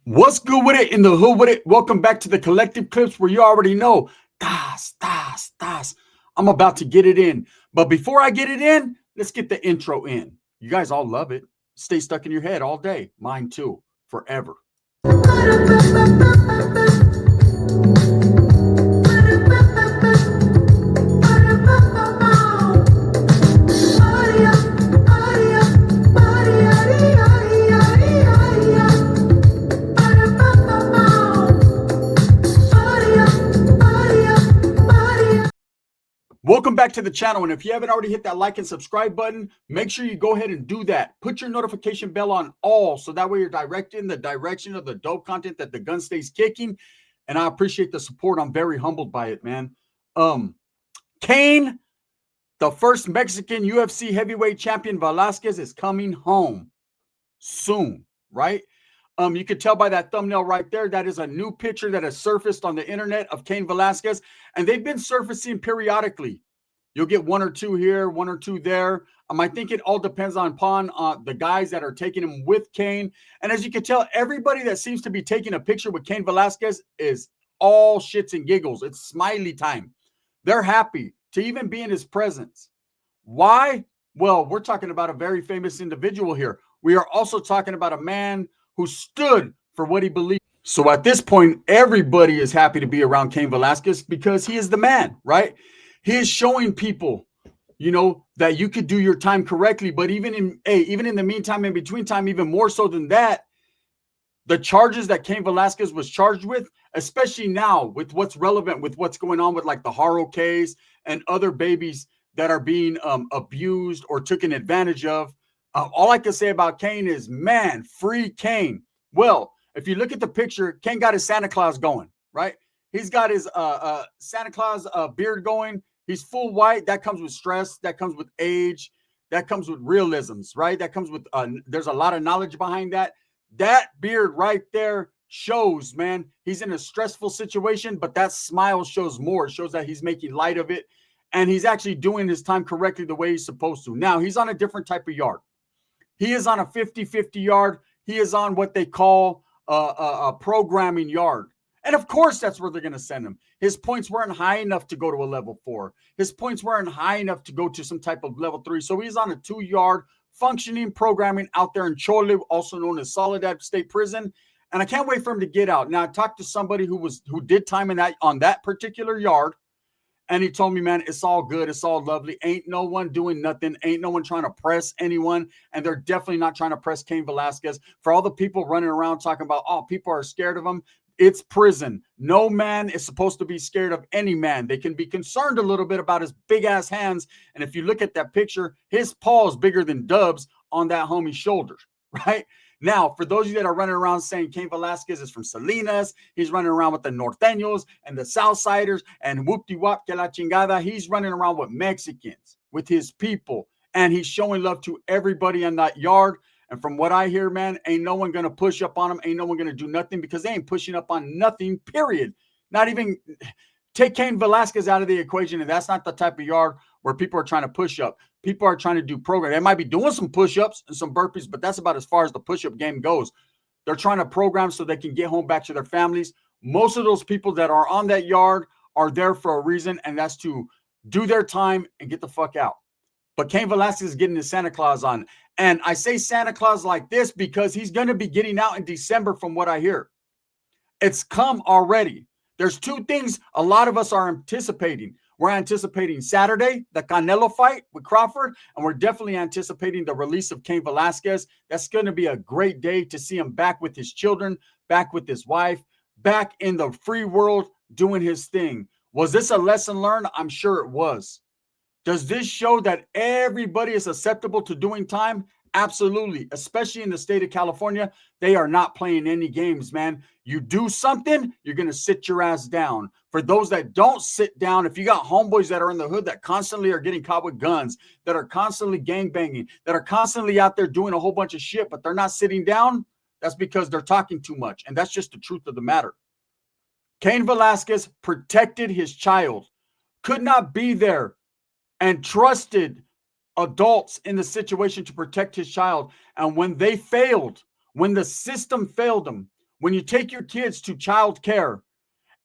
What's good with it in the hood with it? Welcome back to the collective clips where you already know. Das, das, das. I'm about to get it in. But before I get it in, let's get the intro in. You guys all love it. Stay stuck in your head all day. Mine too. Forever. Welcome back to the channel. And if you haven't already hit that like and subscribe button, make sure you go ahead and do that. Put your notification bell on all so that way you're directed in the direction of the dope content that the gun stays kicking. And I appreciate the support. I'm very humbled by it, man. Kane, the first Mexican UFC heavyweight champion, Velasquez, is coming home soon, right? You could tell by that thumbnail right there, that is a new picture that has surfaced on the internet of Kane Velasquez, and they've been surfacing periodically. You'll get one or two here, one or two there. I think it all depends upon the guys that are taking him with Kane. And as you can tell, everybody that seems to be taking a picture with Kane Velasquez is all shits and giggles. It's smiley time. They're happy to even be in his presence. Why? Well, we're talking about a very famous individual here. We are also talking about a man who stood for what he believed. So at this point, everybody is happy to be around Kane Velasquez because he is the man, right? He is showing people, that you could do your time correctly. But even in the meantime, in between time, even more so than that, the charges that Kane Velasquez was charged with, especially now with what's relevant with what's going on with like the Haro case and other babies that are being abused or taken advantage of. All I can say about Kane is, man, free Kane. Well, if you look at the picture, Kane got his Santa Claus going, right? He's got his Santa Claus beard going. He's full white. That comes with stress. That comes with age. That comes with realisms, right? That comes with, there's a lot of knowledge behind that. That beard right there shows, man, he's in a stressful situation, but that smile shows more. It shows that he's making light of it, and he's actually doing his time correctly the way he's supposed to. Now, he's on a different type of yard. He is on a 50-50 yard. He is on what they call a programming yard. And of course, that's where they're going to send him. His points weren't high enough to go to a level 4. His points weren't high enough to go to some type of level 3. So he's on a 2-yard functioning programming out there in Chole, also known as Soledad State Prison. And I can't wait for him to get out. Now, I talked to somebody who did time on that particular yard. And he told me, man, it's all good. It's all lovely. Ain't no one doing nothing. Ain't no one trying to press anyone. And they're definitely not trying to press Kane Velasquez. For all the people running around talking about, oh, people are scared of him. It's prison. No man is supposed to be scared of any man. They can be concerned a little bit about his big ass hands. And if you look at that picture, his paw is bigger than Dub's on that homie's shoulders, right? Now, for those of you that are running around saying Kane Velasquez is from Salinas, he's running around with the Norteños and the Southsiders and whoop-de-wop que la chingada. He's running around with Mexicans, with his people, and he's showing love to everybody in that yard. And from what I hear, man, ain't no one going to push up on him. Ain't no one going to do nothing because they ain't pushing up on nothing, period. Not even take Kane Velasquez out of the equation, and that's not the type of yard where people are trying to push up. People are trying to do program. They might be doing some push-ups and some burpees, but that's about as far as the push-up game goes. They're trying to program so they can get home back to their families. Most of those people that are on that yard are there for a reason, and that's to do their time and get the fuck out. But Kane Velasquez is getting his Santa Claus on. And I say Santa Claus like this because he's going to be getting out in December from what I hear. It's come already. There's two things a lot of us are anticipating. We're anticipating Saturday, the Canelo fight with Crawford, and we're definitely anticipating the release of Kane Velasquez. That's going to be a great day to see him back with his children, back with his wife, back in the free world doing his thing. Was this a lesson learned? I'm sure it was. Does this show that everybody is susceptible to doing time? Absolutely, especially in the state of California. They are not playing any games, man. You do something, you're going to sit your ass down. For those that don't sit down, if you got homeboys that are in the hood that constantly are getting caught with guns, that are constantly gangbanging, that are constantly out there doing a whole bunch of shit, but they're not sitting down, that's because they're talking too much. And that's just the truth of the matter. Kane Velasquez protected his child, could not be there and trusted adults in the situation to protect his child. And when they failed, when the system failed him, When you take your kids to child care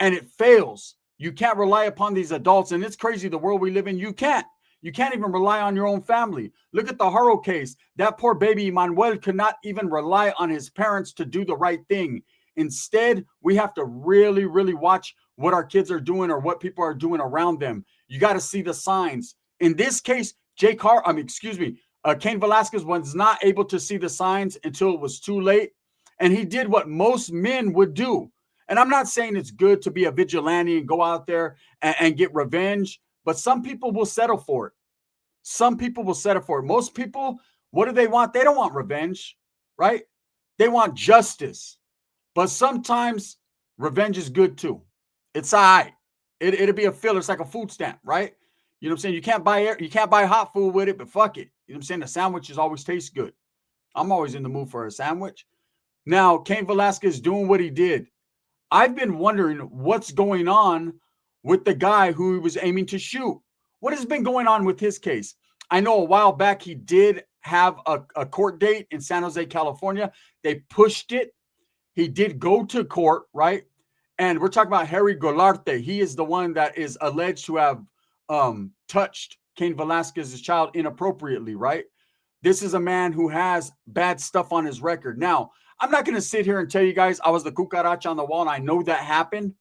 and it fails, you can't rely upon these adults. And it's crazy, the world we live in, you can't. You can't even rely on your own family. Look at the Haro case. That poor baby Manuel could not even rely on his parents to do the right thing. Instead, we have to really, really watch what our kids are doing or what people are doing around them. You got to see the signs. In this case, Kane Velasquez was not able to see the signs until it was too late. And he did what most men would do. And I'm not saying it's good to be a vigilante and go out there and get revenge, but some people will settle for it. Some people will settle for it. Most people, what do they want? They don't want revenge, right? They want justice. But sometimes revenge is good too. It's all right. It'll be a filler. It's like a food stamp, right? You know what I'm saying? You can't buy hot food with it, but fuck it. You know what I'm saying? The sandwiches always taste good. I'm always in the mood for a sandwich. Now, Kane Velasquez doing what he did. I've been wondering what's going on with the guy who he was aiming to shoot. What has been going on with his case? I know a while back he did have a court date in San Jose, California. They pushed it. He did go to court, right? And we're talking about Harry Goularte. He is the one that is alleged to have touched Kane Velasquez's child inappropriately, right? This is a man who has bad stuff on his record. Now, I'm not going to sit here and tell you guys I was the cucaracha on the wall and I know that happened.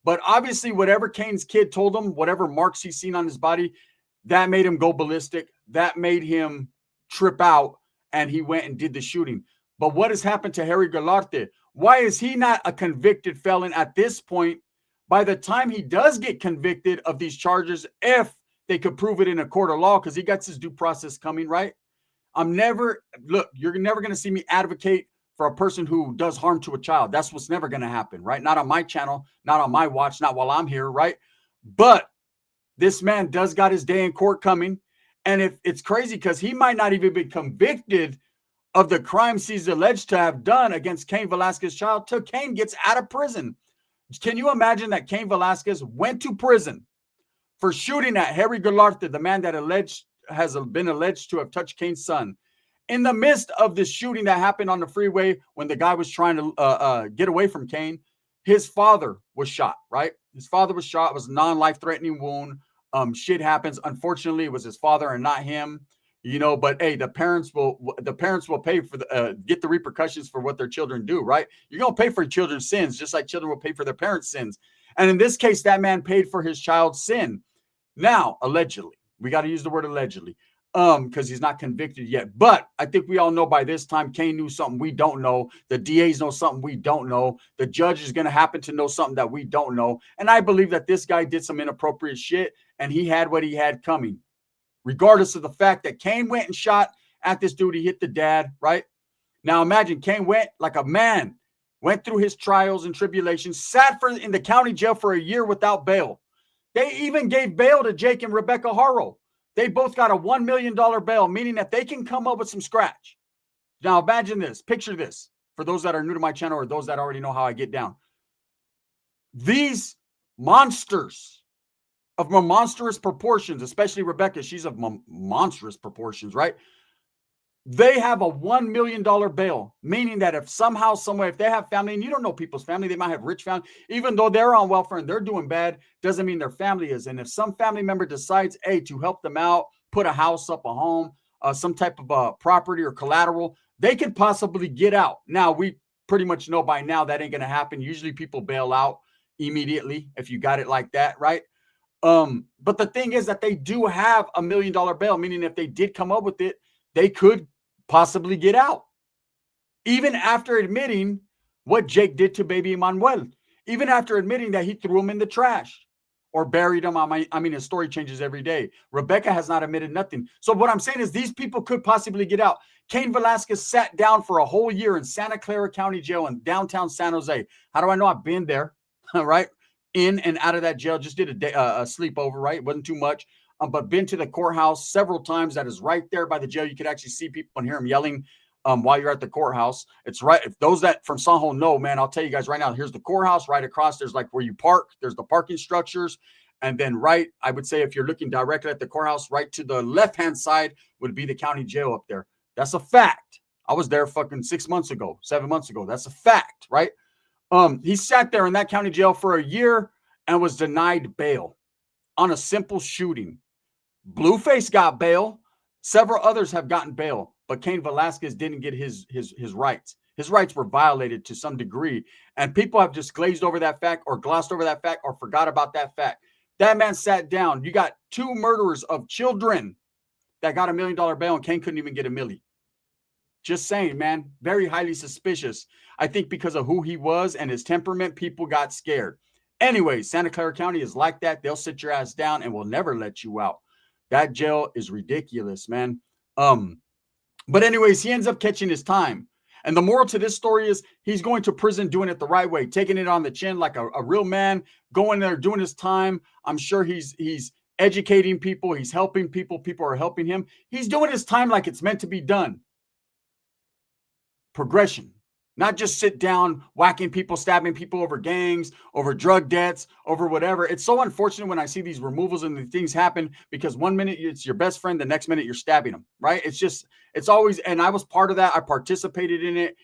But obviously, whatever Kane's kid told him, whatever marks he's seen on his body, that made him go ballistic. That made him trip out, and he went and did the shooting. But what has happened to Harry Goularte? Why is he not a convicted felon at this point? By the time he does get convicted of these charges, if they could prove it in a court of law, because he got his due process coming, right? You're never going to see me advocate for a person who does harm to a child. That's what's never going to happen, right? Not on my channel, not on my watch, not while I'm here, right? But this man does got his day in court coming. And if it's crazy because he might not even be convicted of the crimes he's alleged to have done against Kane Velasquez's child till Kane gets out of prison. Can you imagine that Kane Velasquez went to prison for shooting at Harry Goularte, the man that has been alleged to have touched Kane's son? In the midst of this shooting that happened on the freeway when the guy was trying to get away from Kane, his father was shot, right? His father was shot. It was a non-life-threatening wound. Shit happens. Unfortunately, it was his father and not him, you know, but hey, the parents will pay for get the repercussions for what their children do, right? You're going to pay for children's sins, just like children will pay for their parents' sins. And in this case, that man paid for his child's sin. Now, allegedly, we got to use the word allegedly. Because he's not convicted yet. But I think we all know by this time, Kane knew something we don't know. The DAs know something we don't know. The judge is going to happen to know something that we don't know. And I believe that this guy did some inappropriate shit, and he had what he had coming. Regardless of the fact that Kane went and shot at this dude, he hit the dad, right? Now imagine Kane went like a man, went through his trials and tribulations, sat in the county jail for a year without bail. They even gave bail to Jake and Rebecca Haro. They both got a $1 million bail, meaning that they can come up with some scratch. Now, imagine this. Picture this. For those that are new to my channel or those that already know how I get down. These monsters of monstrous proportions, especially Rebecca, she's of monstrous proportions, right? They have a $1 million bail, meaning that if somehow, someway, if they have family, and you don't know people's family, they might have rich family, even though they're on welfare and they're doing bad, doesn't mean their family is. And if some family member decides, hey, to help them out, put a house up, a home, some type of property or collateral, they could possibly get out. Now, we pretty much know by now that ain't going to happen. Usually people bail out immediately if you got it like that, right? But the thing is that they do have a $1 million bail, meaning if they did come up with it, they could possibly get out. Even after admitting what Jake did to baby Manuel, even after admitting that he threw him in the trash or buried him. I mean, his story changes every day. Rebecca has not admitted nothing. So what I'm saying is these people could possibly get out. Kane Velasquez sat down for a whole year in Santa Clara County Jail in downtown San Jose. How do I know? I've been there, right? In and out of that jail. Just did a sleepover, right? It wasn't too much. But been to the courthouse several times. That is right there by the jail. You could actually see people and hear them yelling while you're at the courthouse. It's right. If those that from Sanjo know, man, I'll tell you guys right now, here's the courthouse right across. There's like where you park. There's the parking structures. And then right, I would say if you're looking directly at the courthouse, right to the left-hand side would be the county jail up there. That's a fact. I was there fucking 6 months ago, 7 months ago. That's a fact, right? He sat there in that county jail for a year and was denied bail on a simple shooting. Blueface got bail. Several others have gotten bail, but Kane Velasquez didn't get his rights. His rights were violated to some degree, and people have just glazed over that fact or glossed over that fact or forgot about that fact. That man sat down. You got two murderers of children that got $1 million bail, and Kane couldn't even get $1 million. Just saying, man, very highly suspicious. I think because of who he was and his temperament, people got scared. Anyways, Santa Clara County is like that. They'll sit your ass down and will never let you out. That jail is ridiculous, man. But anyways, he ends up catching his time. And the moral to this story is he's going to prison doing it the right way, taking it on the chin like a real man, going there, doing his time. I'm sure he's educating people. He's helping people. People are helping him. He's doing his time like it's meant to be done. Progression. Not just sit down, whacking people, stabbing people over gangs, over drug debts, over whatever. It's so unfortunate when I see these removals and the things happen because one minute it's your best friend, the next minute you're stabbing them, right? It's always, and I was part of that. I participated in it.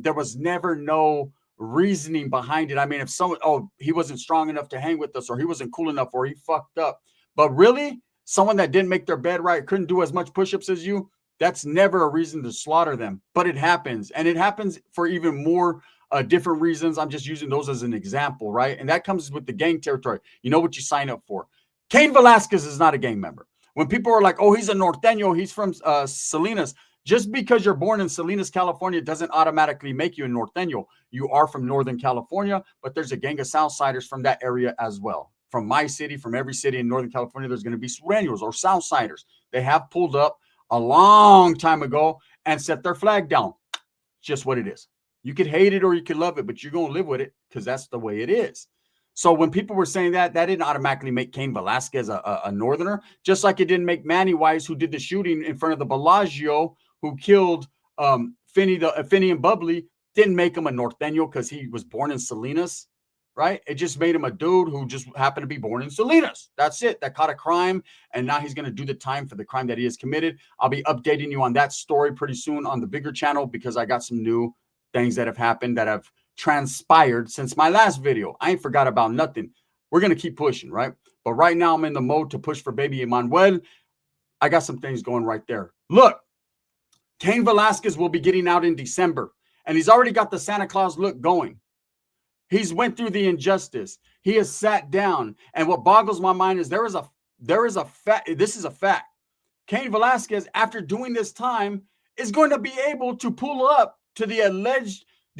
There was never no reasoning behind it. I mean, if someone, he wasn't strong enough to hang with us, or he wasn't cool enough, or he fucked up. But really, someone that didn't make their bed right, couldn't do as much push-ups as you, that's never a reason to slaughter them, but it happens. And it happens for even more different reasons. I'm just using those as an example, right? And that comes with the gang territory. You know what you sign up for. Kane Velasquez is not a gang member. When people are like, oh, he's a norteño, he's from Salinas. Just because you're born in Salinas, California, doesn't automatically make you a norteño. You are from Northern California, but there's a gang of Southsiders from that area as well. From my city, from every city in Northern California, there's going to be Sureños or Southsiders. They have pulled up a long time ago and set their flag down. Just what it is. You could hate it or you could love it, but you're going to live with it because that's the way it is. So when people were saying that didn't automatically make Kane Velasquez a northerner, just like it didn't make Manny Wise, who did the shooting in front of the Bellagio, who killed Finney and Bubbly, didn't make him a norteño because he was born in Salinas. Right? It just made him a dude who just happened to be born in Salinas. That's it. That caught a crime, and now he's going to do the time for the crime that he has committed. I'll be updating you on that story pretty soon on the bigger channel because I got some new things that have happened that have transpired since my last video. I ain't forgot about nothing. We're going to keep pushing, right? But right now I'm in the mode to push for baby Emmanuel. I got some things going right there. Look, Kane Velasquez will be getting out in December, and he's already got the Santa Claus look going. He's went through the injustice. He has sat down. And what boggles my mind is this is a fact. Kane Velasquez, after doing this time, is going to be able to pull up to the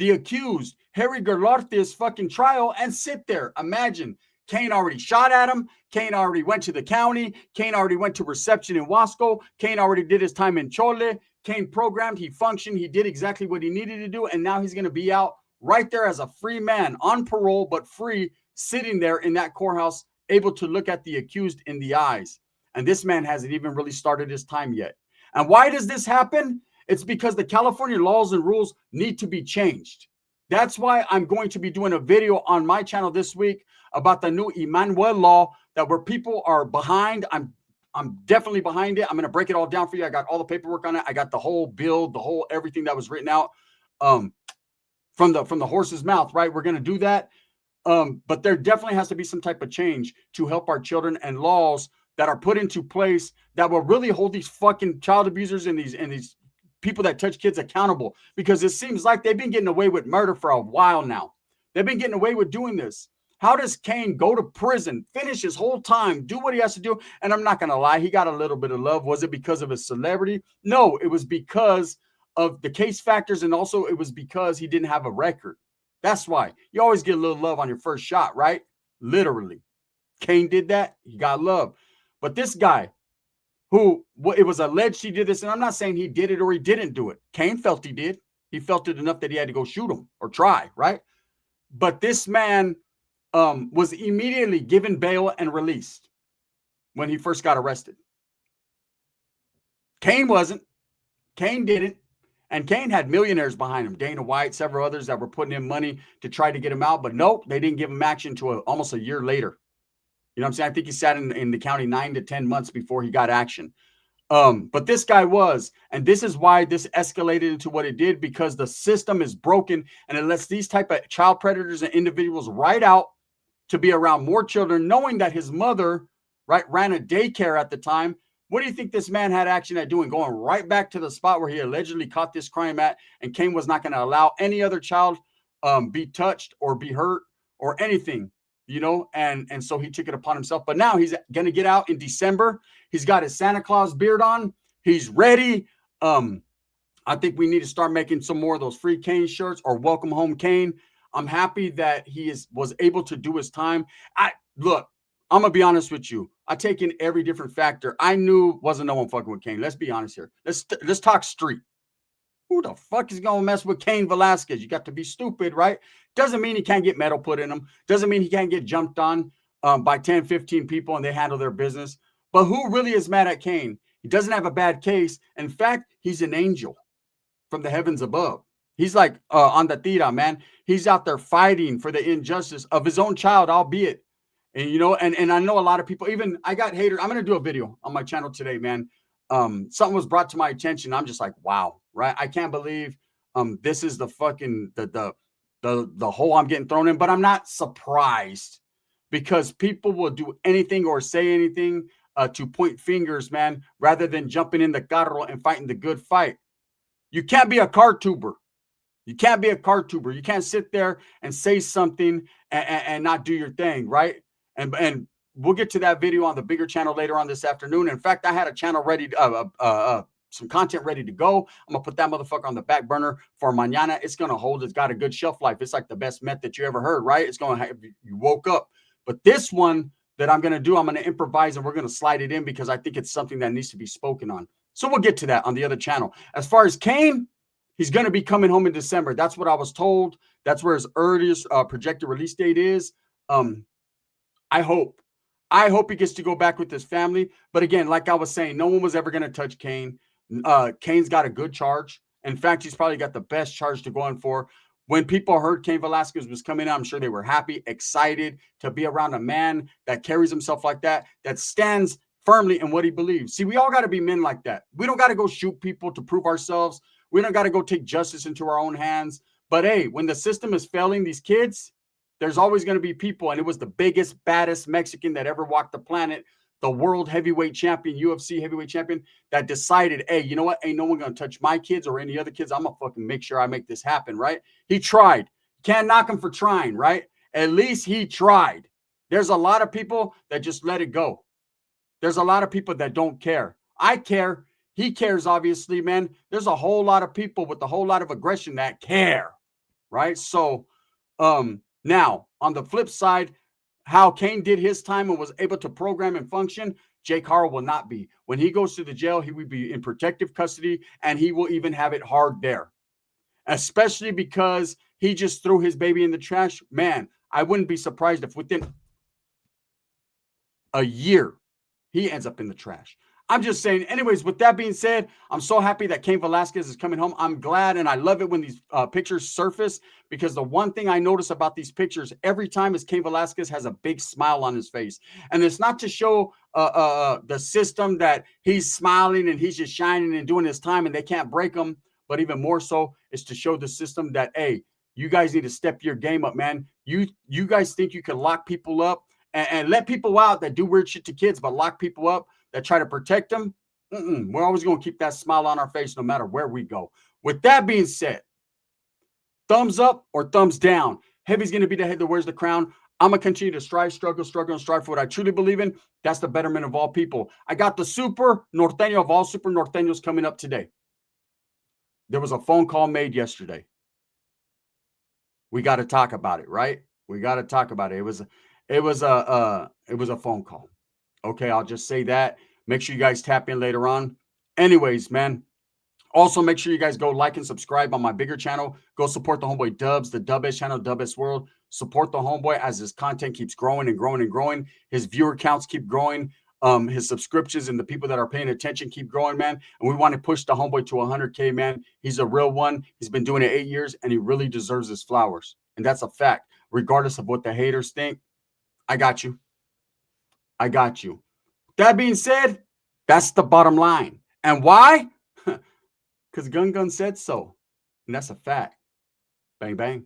accused, Harry Goullarte's fucking trial and sit there. Imagine, Kane already shot at him. Kane already went to the county. Kane already went to reception in Wasco. Kane already did his time in Chole. Kane programmed, he functioned, he did exactly what he needed to do. And now he's going to be out right there as a free man, on parole, but free, sitting there in that courthouse, able to look at the accused in the eyes. And this man hasn't even really started his time yet. And why does this happen? It's because the California laws and rules need to be changed. That's why I'm going to be doing a video on my channel this week about the new Emmanuel law that where people are behind. I'm definitely behind it. I'm going to break it all down for you. I got all the paperwork on it. I got the whole bill, the whole everything that was written out. From the horse's mouth, right? We're going to do that. But there definitely has to be some type of change to help our children, and laws that are put into place that will really hold these fucking child abusers and these people that touch kids accountable, because it seems like they've been getting away with murder for a while now. They've been getting away with doing this. How does Kane go to prison, finish his whole time, do what he has to do? And I'm not going to lie, he got a little bit of love. Was it because of his celebrity? No, it was because of the case factors, and also it was because he didn't have a record. That's why. You always get a little love on your first shot, right? Literally. Kane did that. He got love. But this guy, who it was alleged he did this, and I'm not saying he did it or he didn't do it. Kane felt he did. He felt it enough that he had to go shoot him or try, right? But this man was immediately given bail and released when he first got arrested. Kane wasn't. Kane didn't. And Kane had millionaires behind him, Dana White, several others that were putting in money to try to get him out. But nope, they didn't give him action until almost a year later. You know what I'm saying? I think he sat in the county 9 to 10 months before he got action. But this guy was, and this is why this escalated into what it did, because the system is broken and it lets these type of child predators and individuals right out to be around more children, knowing that his mother, right, ran a daycare at the time. What do you think this man had action at doing? Going right back to the spot where he allegedly caught this crime at, and Kane was not going to allow any other child be touched or be hurt or anything, you know, and so he took it upon himself. But now he's going to get out in December. He's got his Santa Claus beard on. He's ready. I think we need to start making some more of those free Kane shirts or welcome home Kane. I'm happy that he was able to do his time. Look, I'm gonna be honest with you. I take in every different factor. I knew wasn't no one fucking with Kane. Let's be honest here. Let's talk street. Who the fuck is gonna mess with Kane Velasquez? You got to be stupid, right? Doesn't mean he can't get metal put in him. Doesn't mean he can't get jumped on by 10, 15 people and they handle their business. But who really is mad at Kane? He doesn't have a bad case. In fact, he's an angel from the heavens above. He's like on the tira, man. He's out there fighting for the injustice of his own child, albeit. And you know, and I know a lot of people, even I got haters. I'm gonna do a video on my channel today, man. Something was brought to my attention. I'm just like, wow, right? I can't believe this is the fucking the hole I'm getting thrown in, but I'm not surprised because people will do anything or say anything to point fingers, man, rather than jumping in the carro and fighting the good fight. You can't be a car tuber. You can't be a car tuber. You can't sit there and say something and not do your thing, right? And we'll get to that video on the bigger channel later on this afternoon. In fact, I had a channel ready, some content ready to go. I'm gonna put that motherfucker on the back burner for mañana. It's gonna hold. It's got a good shelf life. It's like the best meth that you ever heard, right? It's gonna have you woke up. But this one that I'm gonna do, I'm gonna improvise and we're gonna slide it in because I think it's something that needs to be spoken on. So we'll get to that on the other channel. As far as Kane, he's going to be coming home in December. That's what I was told. That's where his earliest projected release date is. I hope he gets to go back with his family. But again, like I was saying, no one was ever going to touch Kane. Kane's got a good charge. In fact, he's probably got the best charge to go in for. When people heard Kane Velasquez was coming out, I'm sure they were happy, excited to be around a man that carries himself like that stands firmly in what he believes. See, we all got to be men like that. We don't got to go shoot people to prove ourselves. We don't got to go take justice into our own hands. But hey, when the system is failing these kids, there's always going to be people. And it was the biggest, baddest Mexican that ever walked the planet, the world heavyweight champion, UFC heavyweight champion, that decided, hey, you know what? Ain't no one going to touch my kids or any other kids. I'm going to fucking make sure I make this happen, right? He tried. Can't knock him for trying, right? At least he tried. There's a lot of people that just let it go. There's a lot of people that don't care. I care. He cares, obviously, man. There's a whole lot of people with a whole lot of aggression that care, right? So now, on the flip side, how Kane did his time and was able to program and function, Jake Harrell will not be. When he goes to the jail, he will be in protective custody, and he will even have it hard there, especially because he just threw his baby in the trash. Man, I wouldn't be surprised if within a year, he ends up in the trash. I'm just saying. Anyways, with that being said, I'm so happy that Kane Velasquez is coming home. I'm glad, and I love it when these pictures surface, because the one thing I notice about these pictures every time is Kane Velasquez has a big smile on his face. And it's not to show the system that he's smiling and he's just shining and doing his time and they can't break him. But even more so is to show the system that, hey, you guys need to step your game up, man. You guys think you can lock people up and let people out that do weird shit to kids, but lock people up that try to protect them. We're always going to keep that smile on our face no matter where we go. With that being said, thumbs up or thumbs down. Heavy's going to be the head that wears the crown. I'm going to continue to strive, struggle, and strive for what I truly believe in. That's the betterment of all people. I got the super norteño of all super norteños coming up today. There was a phone call made yesterday. We got to talk about it, right? We got to talk about it. It was a phone call. Okay, I'll just say that. Make sure you guys tap in later on. Anyways, man. Also, make sure you guys go like and subscribe on my bigger channel. Go support the homeboy Dubs, the Dubs channel, Dubs World. Support the homeboy as his content keeps growing and growing and growing. His viewer counts keep growing. His subscriptions and the people that are paying attention keep growing, man. And we want to push the homeboy to 100K, man. He's a real one. He's been doing it 8 years, and he really deserves his flowers. And that's a fact. Regardless of what the haters think, I got you. I got you. That being said, that's the bottom line. And why? Because Gun said so. And that's a fact. Bang, bang.